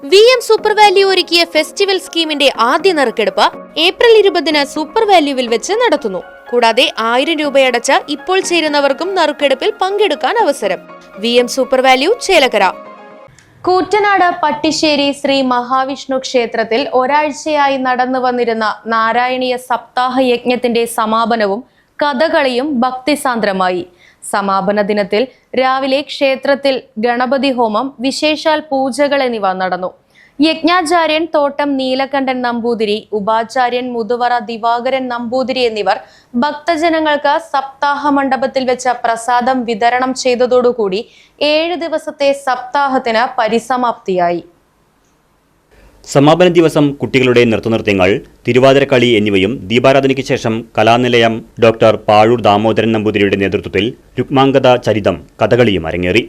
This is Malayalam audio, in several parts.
VM സൂപ്പർ വാല്യൂ ഒരുക്കിയ ഫെസ്റ്റിവൽ സ്കീമിന്റെ ആദ്യ നറുക്കെടുപ്പ് ഏപ്രിൽ 20-ന് സൂപ്പർ വാല്യൂവിൽ വെച്ച് നടത്തുന്നു. കൂടാതെ 1000 രൂപയടച്ച ഇപ്പോൾ ചേരുന്നവർക്കും നറുക്കെടുപ്പിൽ പങ്കെടുക്കാൻ അവസരം. VM super value Chelakkara. Koottanad Pattissery Shri Mahavishnu ക്ഷേത്രത്തിൽ ഒരാഴ്ചയായി നടന്നു വന്നിരുന്ന നാരായണീയ സപ്താഹ യജ്ഞത്തിന്റെ സമാപനവും കഥകളിയും ഭക്തിസാന്ദ്രമായി. സമാപന ദിനത്തിൽ രാവിലെ ക്ഷേത്രത്തിൽ ഗണപതി ഹോമം, വിശേഷാൽ പൂജകൾ എന്നിവ നടന്നു. യജ്ഞാചാര്യൻ തോട്ടം നീലകണ്ഠൻ നമ്പൂതിരി, ഉപാചാര്യൻ മുതുവറ ദിവാകരൻ നമ്പൂതിരി എന്നിവർ ഭക്തജനങ്ങൾക്ക് സപ്താഹ മണ്ഡപത്തിൽ വെച്ച പ്രസാദം വിതരണം ചെയ്തതോടുകൂടി 7 ദിവസത്തെ സപ്താഹത്തിന് പരിസമാപ്തിയായി. സമാപന ദിവസം കുട്ടികളുടെ നൃത്തനൃത്യങ്ങൾ, തിരുവാതിരക്കളി എന്നിവയും ദീപാരാധനയ്ക്ക് ശേഷം കലാനിലയം ഡോക്ടർ പാഴൂർ ദാമോദരൻ നമ്പൂതിരിയുടെ നേതൃത്വത്തിൽ രുക്മാംഗത ചരിതം കഥകളിയും അരങ്ങേറി.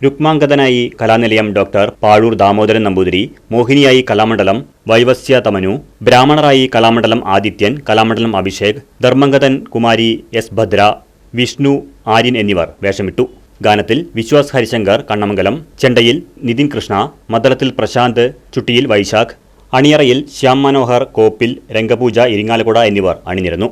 രുക്മാംഗതനായി കലാനിലയം ഡോക്ടർ പാഴൂർ ദാമോദരൻ നമ്പൂതിരി, മോഹിനിയായി കലാമണ്ഡലം വൈവസ്യ തമനു, ബ്രാഹ്മണറായി കലാമണ്ഡലം ആദിത്യൻ, കലാമണ്ഡലം അഭിഷേക്, ധർമ്മംഗതൻ കുമാരി എസ് ഭദ്ര, വിഷ്ണു ആര്യൻ എന്നിവർ വേഷമിട്ടു. ഗാനത്തിൽ വിശ്വാസ് ഹരിശങ്കർ കണ്ണമംഗലം, ചെണ്ടയിൽ നിതിൻ കൃഷ്ണ, മദ്ദളത്തിൽ പ്രശാന്ത്, ചുട്ടിയിൽ വൈശാഖ്, അണിയറയിൽ ശ്യാം മനോഹർ കോപ്പിൽ, രംഗപൂജ ഇരിങ്ങാലക്കുട എന്നിവർ അണിനിരന്നു.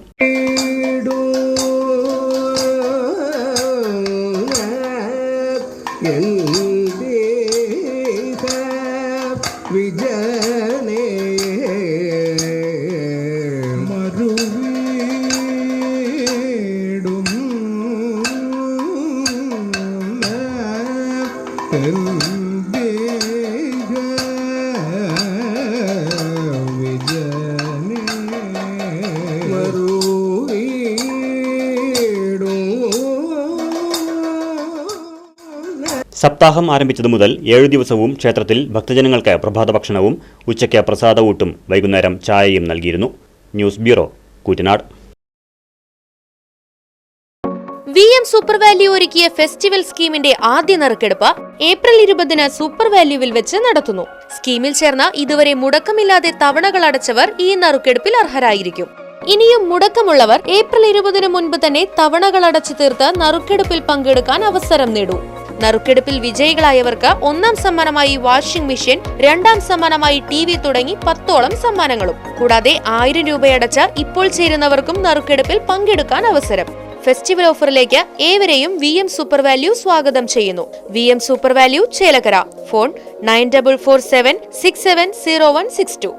വിജനേ മരുവീടും വിജനേ സപ്താഹം ആരംഭിച്ചതു മുതൽ 7 ദിവസവും ക്ഷേത്രത്തിൽ ഭക്തജനങ്ങൾക്ക് പ്രഭാത ഭക്ഷണവും ഉച്ചയ്ക്ക് പ്രസാദഊട്ടും വൈകുന്നേരം ചായയും നൽകിയിരുന്നു. News bureau, Koottanad. VM super value ഒരുക്കിയ ഫെസ്റ്റിവൽ സ്കീമിന്റെ ആദ്യ നറുക്കെടുപ്പ് ഏപ്രിൽ 20-ന് സൂപ്പർ വാല്യൂവിൽ വെച്ച് നടത്തുന്നു. സ്കീമിൽ ചേർന്ന ഇതുവരെ മുടക്കമില്ലാതെ തവണകൾ അടച്ചവർ ഈ നറുക്കെടുപ്പിൽ അർഹരായിരിക്കും. ഇനിയും മുടക്കമുള്ളവർ ഏപ്രിൽ 20-ന് മുൻപ് തന്നെ തവണകൾ അടച്ചു തീർത്ത് നറുക്കെടുപ്പിൽ പങ്കെടുക്കാൻ അവസരം നേടൂ. നറുക്കെടുപ്പിൽ വിജയികളായവർക്ക് 1ാം സമ്മാനമായി വാഷിംഗ് മെഷീൻ, 2ാം സമ്മാനമായി TV തുടങ്ങി 10ഓളം സമ്മാനങ്ങളും. കൂടാതെ 1000 രൂപയടച്ച ഇപ്പോൾ ചേരുന്നവർക്കും നറുക്കെടുപ്പിൽ പങ്കെടുക്കാൻ അവസരം. ഫെസ്റ്റിവൽ ഓഫറിലേക്ക് ഏവരെയും VM സൂപ്പർ വാല്യൂ സ്വാഗതം ചെയ്യുന്നു. VM super value Chelakkara. Phone 9447670162.